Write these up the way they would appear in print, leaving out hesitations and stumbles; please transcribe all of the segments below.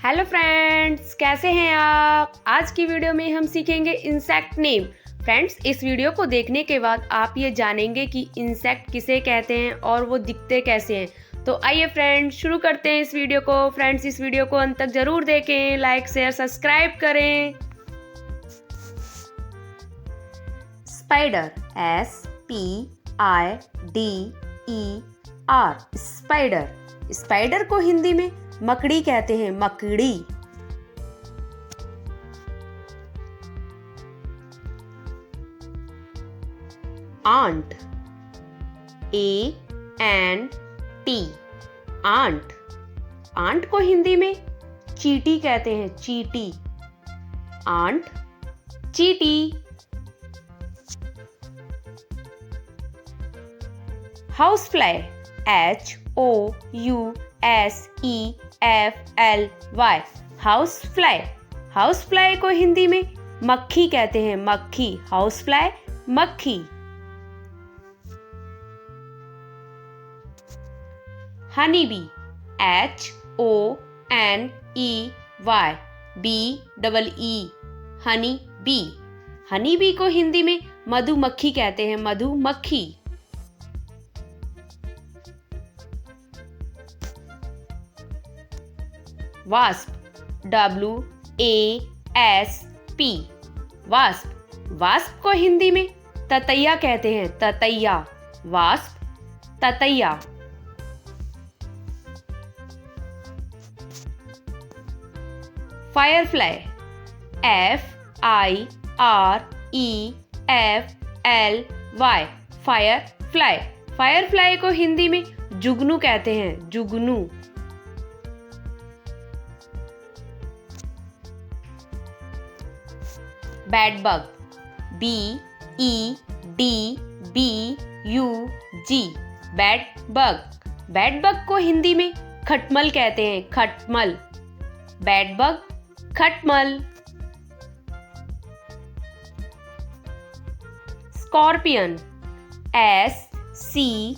Hello friends, कैसे हैं आप। आज की वीडियो में हम सीखेंगे इंसेक्ट नेम। फ्रेंड्स, इस वीडियो को देखने के बाद आप ये जानेंगे कि इंसेक्ट किसे कहते हैं और वो दिखते कैसे हैं। तो आइए फ्रेंड्स, शुरू करते हैं इस वीडियो को। फ्रेंड्स, इस वीडियो को अंत तक जरूर देखें, लाइक शेयर सब्सक्राइब करें। Spider, SPIDER, spider. स्पाइडर को हिंदी में मकड़ी कहते हैं, मकड़ी। Aunt, ANT, aunt. आंट को हिंदी में चींटी कहते हैं, चींटी। आंट, चींटी। House fly, HOUSEFLY, house fly. House fly को हिंदी में मक्खी कहते हैं, मक्खी। हाउस फ्लाई, मक्खी। Honey bee, HONEYBEE, honey bee. Honey bee को हिंदी में मधुमक्खी कहते हैं, मधुमक्खी। Wasp, WASP, wasp. वास्प को हिंदी में ततैया कहते हैं, ततैया। वास्प, ततैया। Firefly, FIREFLY, Firefly. फायरफ्लाई को हिंदी में जुगनू कहते हैं, जुगनू। Bedbug, BEDBUG, bedbug. बेडबग को हिंदी में खटमल कहते हैं, खटमल। बेडबग, खटमल। Scorpion, SCORPION,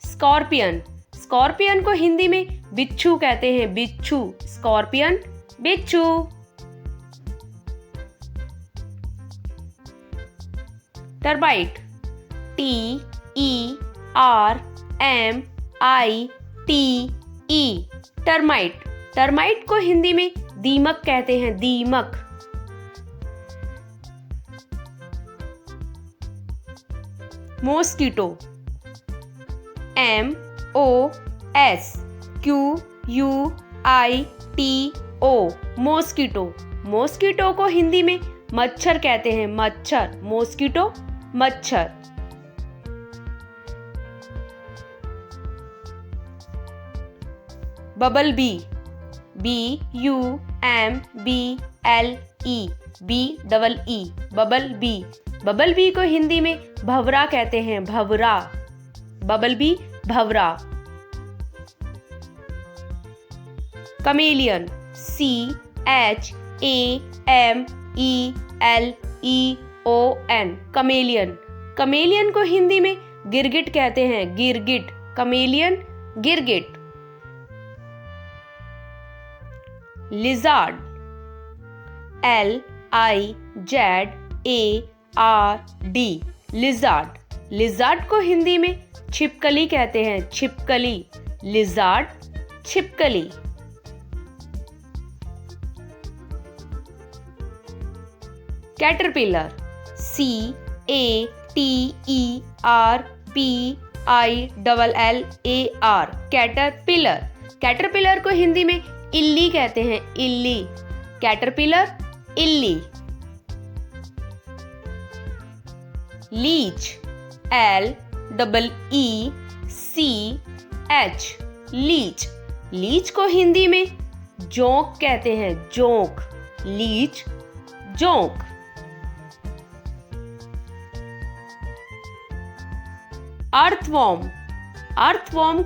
scorpion. स्कॉर्पियन को हिंदी में बिच्छू कहते हैं, बिच्छू। स्कॉर्पियन, बिच्छू। Termite, TERMITE, termite. टर्माइट को हिंदी में दीमक कहते हैं, दीमक। Mosquito, MOSQUITO, mosquito. मॉस्किटो को हिंदी में मच्छर कहते हैं, मच्छर। मॉस्किटो, मच्छर। Bubble B, BUMBLE, bubble B. Bubble B को हिंदी में भंवरा कहते हैं, भंवरा। बबल बी, भंवरा। Chameleon, CHAMELEON, chameleon. कमेलियन को हिंदी में गिरगिट कहते हैं, गिरगिट। कमेलियन, गिरगिट। Lizard, LIZARD, lizard. लिजार्ड को हिंदी में छिपकली कहते हैं, छिपकली। लिजार्ड, छिपकली। Caterpillar, CATERPILLAR, caterpillar. कैटरपिलर को हिंदी में इल्ली कहते हैं, इल्ली। कैटरपिलर, इल्ली। Leach, LEECH, Leach. लीच को हिंदी में जोंक कहते हैं, जोंक। लीच, जोंक। Earthworm, earthworm,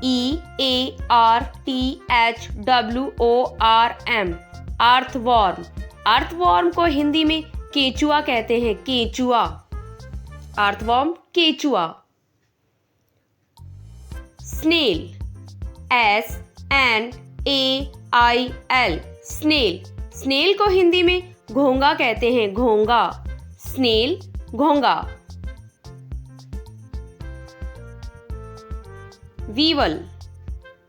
EARTHWORM, earthworm. Earthworm को हिंदी में केचुआ कहते हैं, केचुआ। अर्थवॉर्म, केचुआ। Snail, SNAIL, snail. स्नेल को हिंदी में घोंगा कहते हैं, घोंगा। स्नेल, घोंगा। Weevil,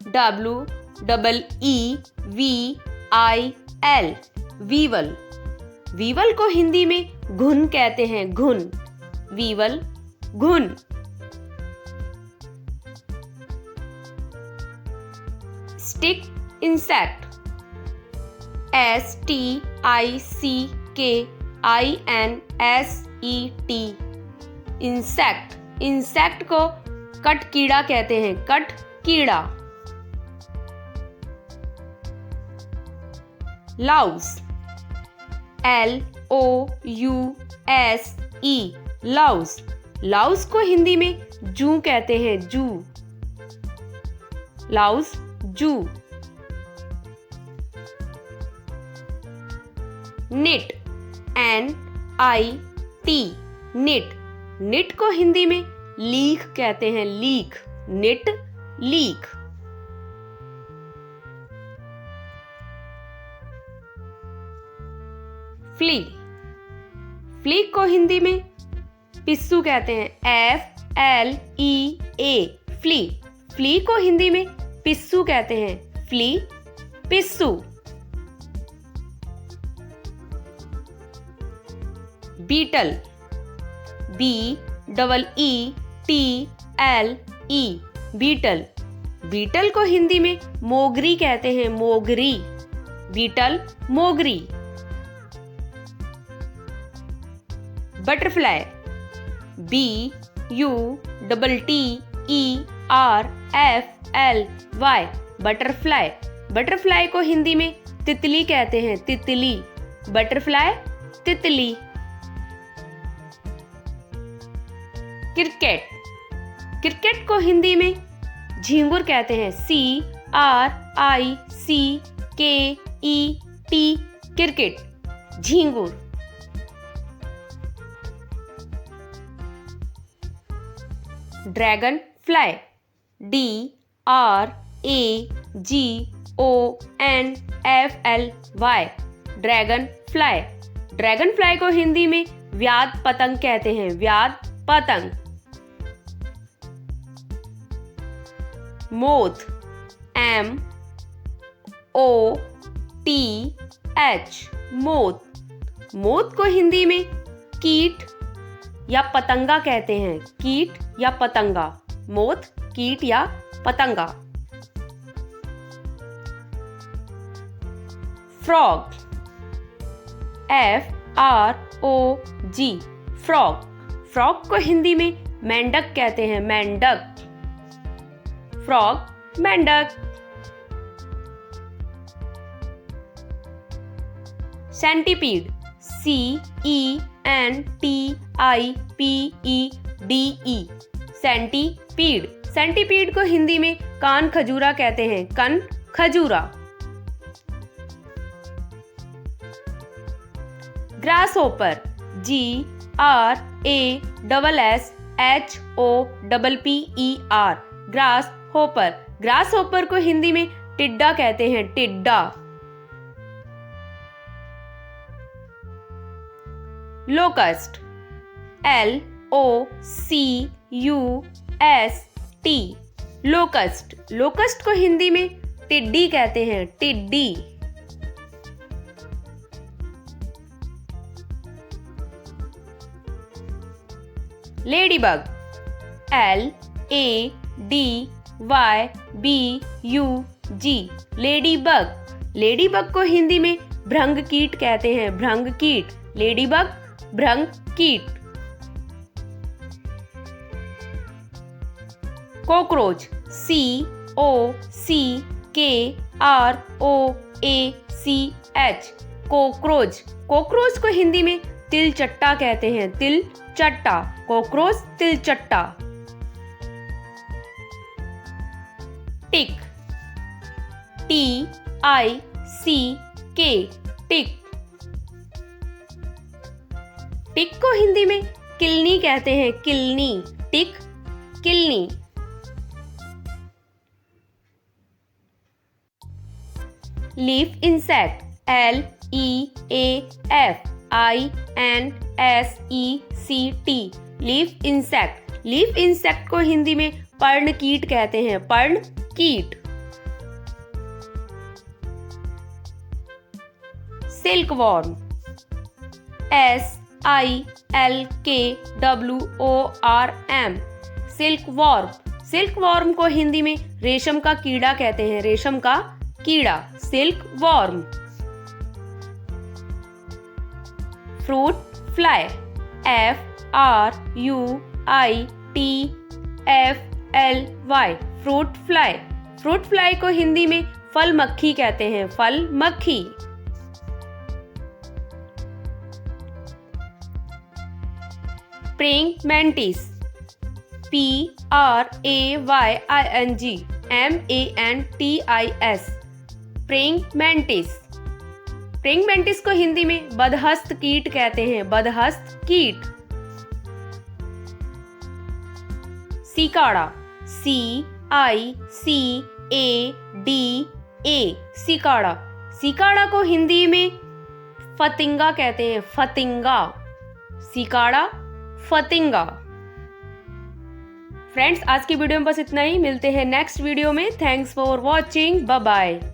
WEEVIL, weevil. वीवल को हिंदी में घुन कहते हैं, घुन। वीवल, घुन। Stick insect, STICKINSET, insect. Insect को कट कीड़ा कहते हैं, कट कीड़ा। Laue's, LOUSE, Laue's. लाउस को हिंदी में जू कहते हैं, जू। लाउस, जू। Knit, NIT, knit. निट को हिंदी में लीख कहते हैं, लीख। निट, लीख। फ्ली, फ्ली को हिंदी में पिस्सू कहते हैं, FLEA, फ्ली। फ्ली को हिंदी में पिस्सू कहते हैं, फ्ली, पिस्सू। Beetle, BEETLE, beetle. बीटल को हिंदी में मोगरी कहते हैं, मोगरी। बीटल, मोगरी। Butterfly, BUTTERFLY, butterfly. बटरफ्लाई को हिंदी में तितली कहते हैं, तितली। बटरफ्लाई, तितली। क्रिकेट, क्रिकेट को हिंदी में झींगुर कहते हैं, CRICKET, क्रिकेट, झींगुर। Dragon fly, DRAGONFLY, dragon fly. Dragon fly को हिंदी में व्याध पतंग कहते हैं, व्याध पतंग। Moth, MOTH, moth. मोथ को हिंदी में कीट या पतंगा कहते हैं, कीट या पतंगा। मोथ, कीट या पतंगा। Frog, FROG, frog. फ्रॉग को हिंदी में मेंढक कहते हैं, मेंढक। फ्रॉग, मेंढक। Centipede, CENTIPEDE, centipede. सेंटीपीड को हिंदी में कान खजूरा कहते हैं, कन खजूरा। Grasshopper, GRASSHOPPER, grasshopper. Grasshopper को हिंदी में टिड्डा कहते हैं, टिड्डा। Locust, LOCUST, locust. लोकस्ट को हिंदी में टिड्डी कहते हैं, टिड्डी। Ladybug, LADYBUG, ladybug. लेडीबग को हिंदी में भृंग कीट कहते हैं, भृंग कीट। लेडीबग, भृंग कीट। Cockroach, COCKROACH, cockroach. कॉकरोच को हिंदी में तिलचट्टा कहते हैं, तिलचट्टा। कॉकरोच, तिलचट्टा। टिक, TICK, टिक। टिक को हिंदी में किलनी कहते हैं, किलनी। टिक, किलनी। Leaf insect, LEAFINSECT, leaf insect. Leaf insect को हिंदी में पर्ण कीट कहते हैं, पर्ण कीट। Silkworm, SILKWORM, silkworm. सिल्कवॉर्म को हिंदी में रेशम का कीड़ा कहते हैं, रेशम का कीड़ा, silkworm. Fruit fly, FRUITFLY, fruit fly. Fruit fly को हिंदी में फल मक्खी कहते हैं, फल मक्खी। Praying mantis, PRAYING MANTIS, praying mantis. Praying mantis को हिंदी में बदहस्त कीट कहते हैं, बदहस्त कीट। Cicada, CICADA, cicada. सिकाड़ा को हिंदी में फतिंगा कहते हैं, फतिंगा, सिकाड़ा, फतिंगा। फ्रेंड्स, आज की वीडियो में बस इतना ही। मिलते हैं नेक्स्ट वीडियो में। Thanks for watching, bye bye.